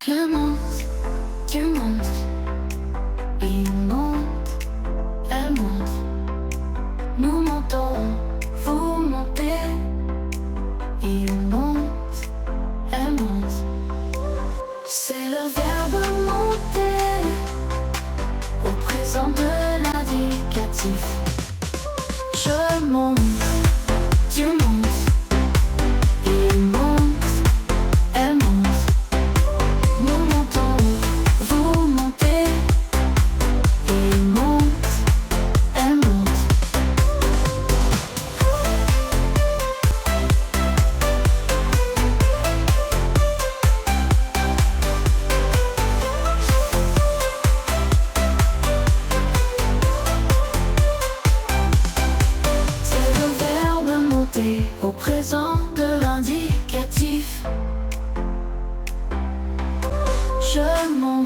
Le monde, tu montes, il monte, elle monte, nous montons, vous montez, il monte, elle monte. C'est le verbe monter au présent de l'indicatif. Je monte, tu montes, il monte, elle monte, nous montons, vous montez, il monte, elle monte. C'est le verbe monter au présent de l'indicatif. Je monte.